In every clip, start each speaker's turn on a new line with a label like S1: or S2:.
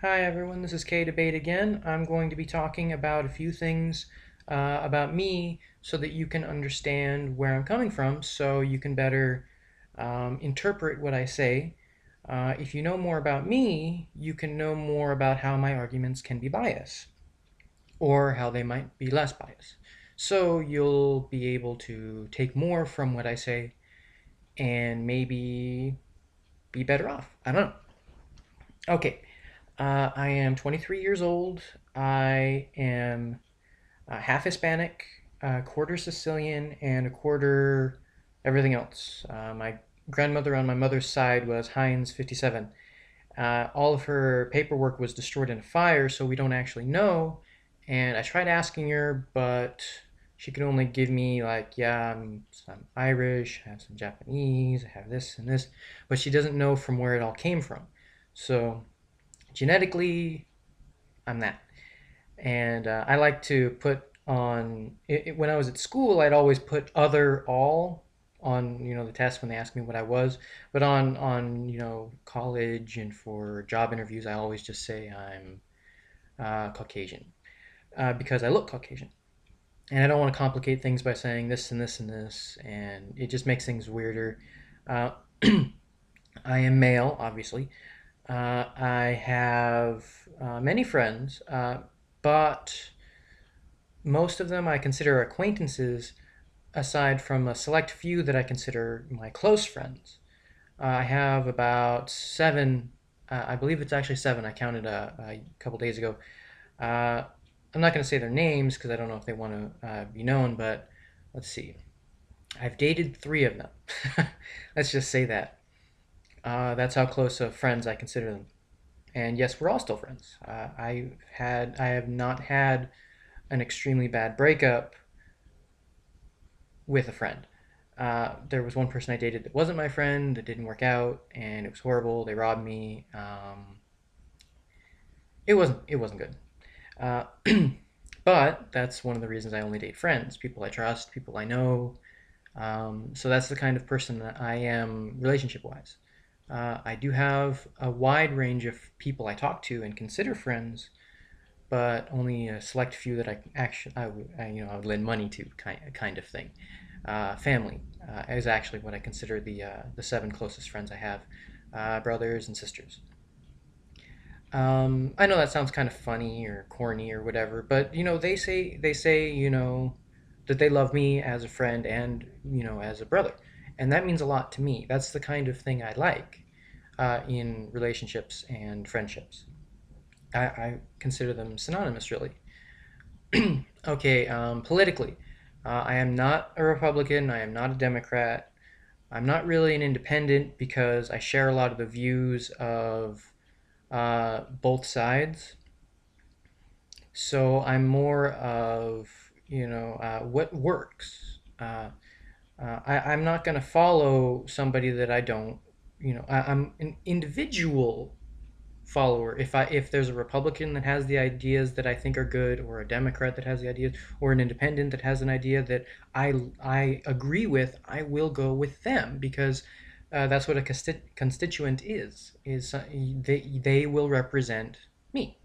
S1: Hi everyone, this is kayDbait again. I'm going to be talking about a few things about me so that you can understand where I'm coming from so you can better interpret what I say. If you know more about me, you can know more about how my arguments can be biased or how they might be less biased. So you'll be able to take more from what I say and maybe be better off. I don't know. Okay, I am 23 years old. I am half Hispanic, a quarter Sicilian, and a quarter everything else. My grandmother on my mother's side was Heinz 57. All of her paperwork was destroyed in a fire, so we don't actually know. And I tried asking her, but she could only give me like, yeah, I'm Irish, I have some Japanese, I have this and this, but she doesn't know from where it all came from. So genetically, I'm that. And I like to put on when I was at school, I'd always put other all on the test when they asked me what I was, but on college and for job interviews, I always just say I'm Caucasian because I look Caucasian, and I don't want to complicate things by saying this and this and this, and it just makes things weirder. Uh, I am male, obviously. I have many friends, but most of them I consider acquaintances, aside from a select few that I consider my close friends. I have about seven, I believe it's actually seven, I counted a couple days ago. Uh, I'm not going to say their names because I don't know if they want to be known, but let's see. I've dated three of them. Let's just say that. That's how close of friends I consider them. And yes, we're all still friends. I have not had an extremely bad breakup with a friend. There was one person I dated that wasn't my friend, that didn't work out, and it was horrible. They robbed me. It wasn't good. Uh, but that's one of the reasons I only date friends, people I trust, people I know. So that's the kind of person that I am relationship wise. I do have a wide range of people I talk to and consider friends, but only a select few that I would lend money to, kind of thing. Family is actually what I consider the seven closest friends I have, brothers and sisters. I know that sounds kind of funny or corny or whatever, but they say that they love me as a friend and as a brother, and that means a lot to me. That's the kind of thing I like in relationships and friendships. I consider them synonymous, really. Okay, politically, I am not a Republican. I am not a Democrat. I'm not really an independent because I share a lot of the views of both sides. So I'm more of, what works. I'm not going to follow somebody that I don't, I'm an individual follower. If there's a Republican that has the ideas that I think are good, or a Democrat that has the ideas, or an independent that has an idea that I agree with, I will go with them because that's what a constituent is. They will represent me,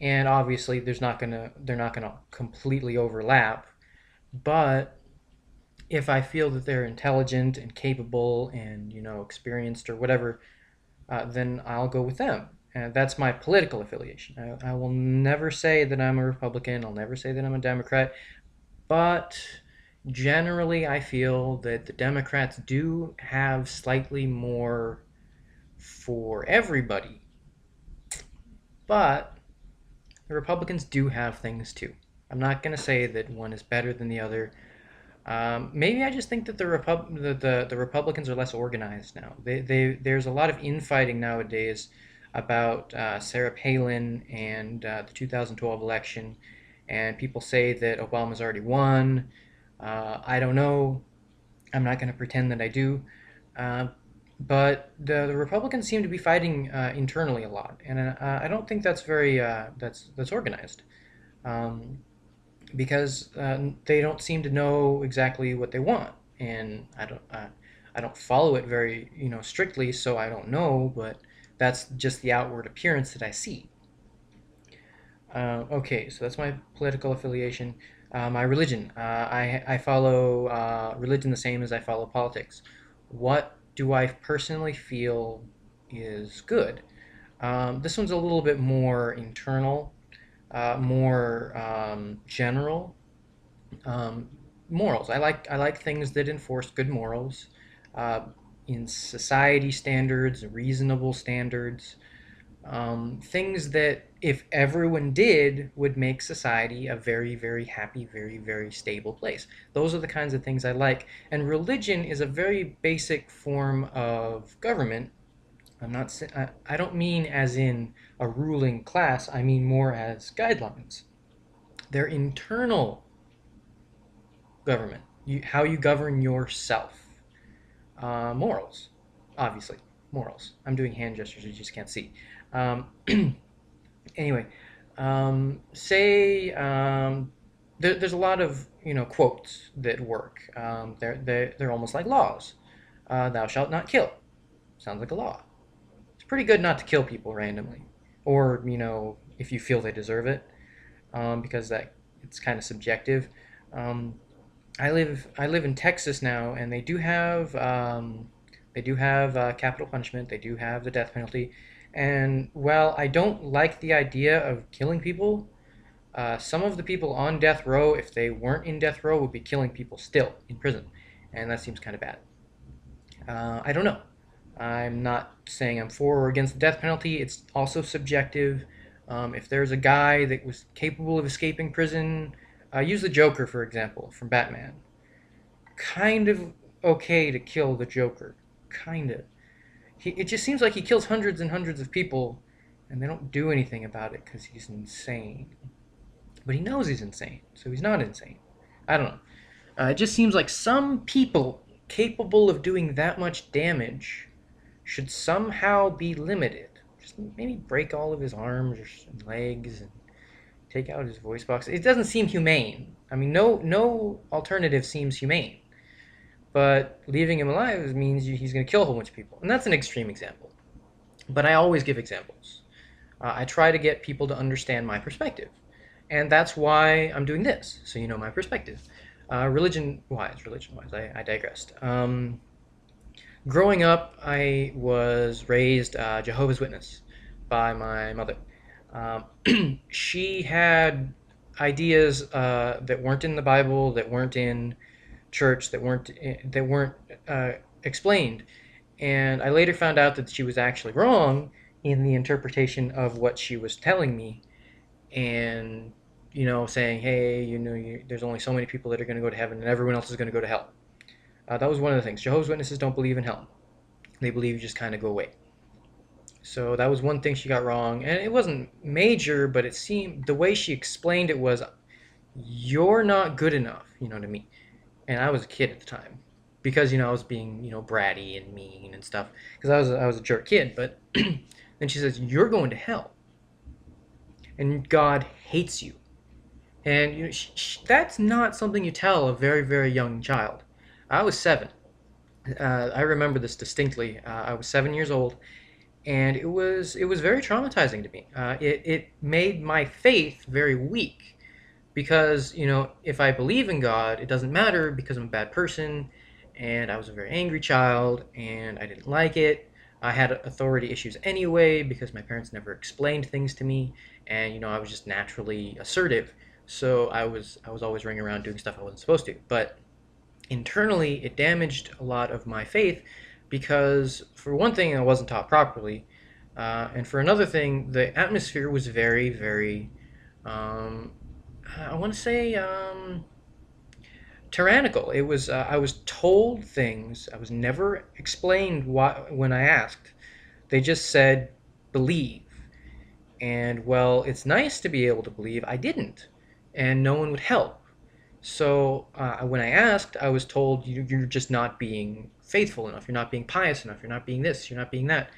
S1: and obviously they're not gonna completely overlap, but if I feel that they're intelligent and capable and experienced or whatever, then I'll go with them. And that's my political affiliation. I will never say that I'm a Republican. I'll never say that I'm a Democrat. But generally, I feel that the Democrats do have slightly more for everybody. But the Republicans do have things too. I'm not going to say that one is better than the other. Maybe I just think that the Republicans are less organized now. There's a lot of infighting nowadays about Sarah Palin and the 2012 election, and people say that Obama's already won. I don't know. I'm not going to pretend that I do. Uh, but the Republicans seem to be fighting internally a lot, and I don't think that's very that's organized. Um, because they don't seem to know exactly what they want, and I don't follow it very strictly, so I don't know. But that's just the outward appearance that I see. Okay, so that's my political affiliation. My religion. I follow religion the same as I follow politics. What do I personally feel is good? This one's a little bit more internal, more general. Um, Morals. I like things that enforce good morals, uh, in society standards, reasonable standards. Things that, if everyone did, would make society a very, very happy, very, very stable place. Those are the kinds of things I like. And religion is a very basic form of government. I don't mean as in a ruling class, I mean more as guidelines. They're internal government, how you govern yourself. Morals, obviously. Morals. I'm doing hand gestures, you just can't see. Um, Anyway, say there's a lot of quotes that work. They're almost like laws. Thou shalt not kill. Sounds like a law. It's pretty good not to kill people randomly, or if you feel they deserve it, because that it's kind of subjective. Um, I live in Texas now, and they do have capital punishment. They do have the death penalty, and while I don't like the idea of killing people, some of the people on death row, if they weren't in death row, would be killing people still in prison, and that seems kind of bad. I don't know. I'm not saying I'm for or against the death penalty. It's also subjective. If there's a guy that was capable of escaping prison, use the Joker for example from Batman. Kind of okay to kill the Joker. Kind of. It just seems like he kills hundreds and hundreds of people, and they don't do anything about it because he's insane. But he knows he's insane, so he's not insane. I don't know. It just seems like some people capable of doing that much damage should somehow be limited. Just maybe break all of his arms or legs and take out his voice box. It doesn't seem humane. I mean, no alternative seems humane. But leaving him alive means he's going to kill a whole bunch of people, and that's an extreme example. But I always give examples. I try to get people to understand my perspective, and that's why I'm doing this, so you know my perspective. Religion-wise, I digressed. Growing up, I was raised Jehovah's Witness by my mother. She had ideas that weren't in the Bible, that weren't in church, that weren't explained, and I later found out that she was actually wrong in the interpretation of what she was telling me, and saying, hey, there's only so many people that are going to go to heaven, and everyone else is going to go to hell. That was one of the things. Jehovah's Witnesses don't believe in hell. They believe you just kind of go away. So that was one thing she got wrong, and it wasn't major, but it seemed the way she explained it was, you're not good enough, to me. And I was a kid at the time, because I was being bratty and mean and stuff, because I was a jerk kid. But then she says, you're going to hell, and God hates you. And that's not something you tell a very, very young child. I was 7. I remember this distinctly. I was 7 years old, and it was very traumatizing to me. It made my faith very weak, because if I believe in God, it doesn't matter because I'm a bad person, and I was a very angry child, and I didn't like it. I had authority issues anyway because my parents never explained things to me, and I was just naturally assertive. So I was always running around doing stuff I wasn't supposed to. But internally, it damaged a lot of my faith, because for one thing, I wasn't taught properly, and for another thing, the atmosphere was very, very, I want to say, tyrannical. It was I was told things. I was never explained why when I asked. They just said, believe. And well, it's nice to be able to believe. I didn't, and no one would help. So when I asked, I was told, you're just not being faithful enough. You're not being pious enough. You're not being this. You're not being that.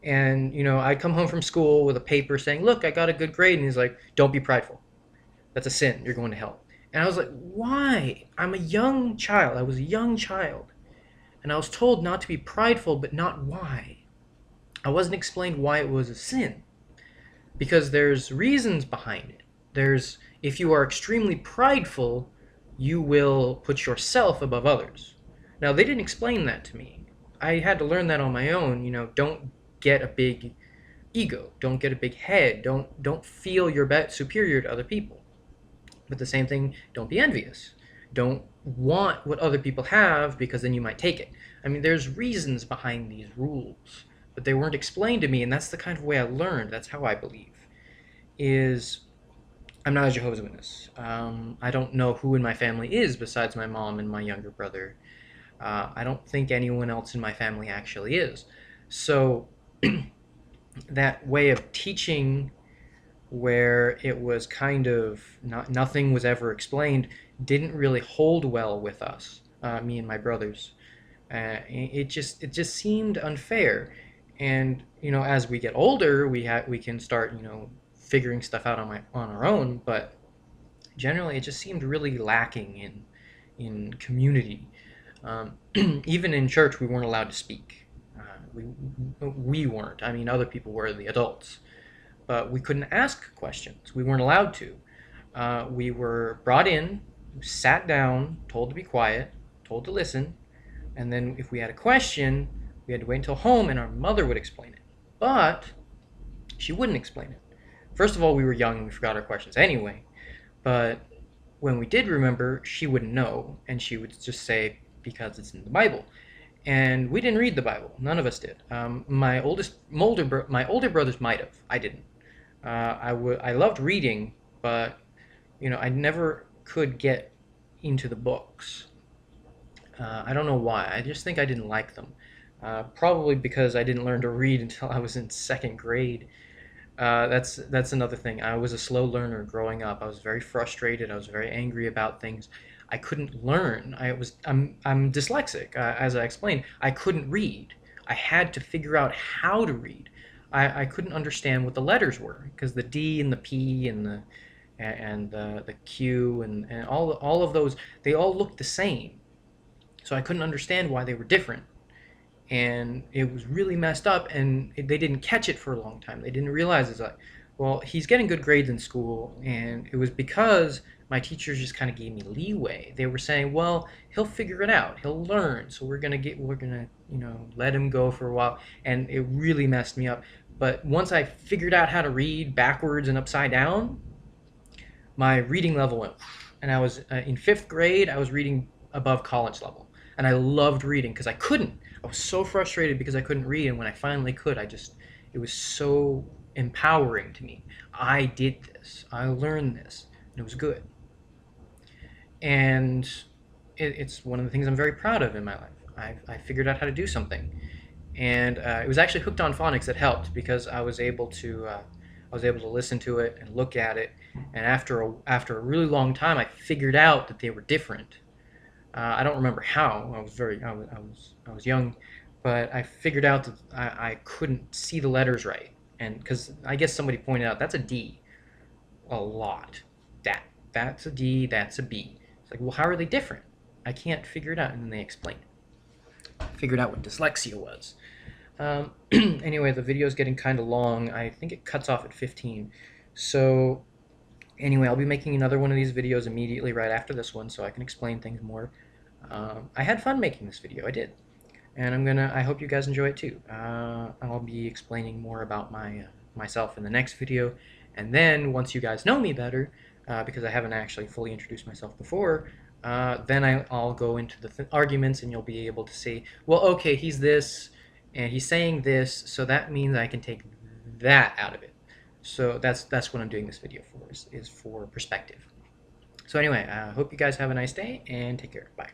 S1: And I'd come home from school with a paper saying, look, I got a good grade. And he's like, don't be prideful. That's a sin. You're going to hell. And I was like, why? I'm a young child. I was a young child. And I was told not to be prideful, but not why. I wasn't explained why it was a sin. because there's reasons behind it. If you are extremely prideful, you will put yourself above others. Now, they didn't explain that to me. I had to learn that on my own. Don't get a big ego. Don't get a big head. Don't feel you're superior to other people. But the same thing, don't be envious. Don't want what other people have, because then you might take it. I mean, there's reasons behind these rules, but they weren't explained to me, and that's the kind of way I learned. That's how I believe. Is I'm not a Jehovah's Witness. I don't know who in my family is besides my mom and my younger brother. I don't think anyone else in my family actually is. So that way of teaching, where it was kind of nothing was ever explained, didn't really hold well with us, me and my brothers. It just seemed unfair. And as we get older, we can start figuring stuff out on our own. But generally, it just seemed really lacking in community. Even in church, we weren't allowed to speak. We weren't. I mean, other people were, the adults, but we couldn't ask questions. We weren't allowed to. We were brought in, sat down, told to be quiet, told to listen, and then if we had a question, we had to wait until home and our mother would explain it. But she wouldn't explain it. First of all, we were young and we forgot our questions anyway, but when we did remember, she wouldn't know, and she would just say, because it's in the Bible. And we didn't read the Bible. None of us did. My older brothers might have. I didn't. I loved reading, but I never could get into the books. I don't know why. I just think I didn't like them. Probably because I didn't learn to read until I was in second grade. That's another thing. I was a slow learner growing up. I was very frustrated. I was very angry about things. I couldn't learn. I'm dyslexic. As I explained, I couldn't read. I had to figure out how to read. I couldn't understand what the letters were, because the D and the P and the Q and all of those, they all looked the same. So I couldn't understand why they were different. And it was really messed up, and they didn't catch it for a long time. They didn't realize, it's like, well, he's getting good grades in school, and it was because my teachers just kind of gave me leeway. They were saying, well, he'll figure it out, he'll learn, so we're gonna let him go for a while. And it really messed me up. But once I figured out how to read backwards and upside down, my reading level went, and I was in fifth grade, I was reading above college level, and I loved reading because I couldn't. I was so frustrated because I couldn't read, and when I finally could, it was so empowering to me. I did this. I learned this, and it was good. And it's one of the things I'm very proud of in my life. I figured out how to do something, and it was actually Hooked on Phonics that helped, because I was able to listen to it and look at it, and after a really long time, I figured out that they were different. I don't remember how. I was young, but I figured out that I couldn't see the letters right, and because I guess somebody pointed out, that's a D, a lot. That's a D. That's a B. It's like, well, how are they different? I can't figure it out, and then they explained. I figured out what dyslexia was. Anyway, the video is getting kind of long. I think it cuts off at 15. So anyway, I'll be making another one of these videos immediately right after this one, so I can explain things more. I had fun making this video. I did. And I hope you guys enjoy it too. I'll be explaining more about myself in the next video. And then once you guys know me better, because I haven't actually fully introduced myself before, then I'll go into the arguments, and you'll be able to see, well, okay, he's this, and he's saying this, so that means I can take that out of it. So that's what I'm doing this video for, is for perspective. So anyway, I hope you guys have a nice day, and take care. Bye.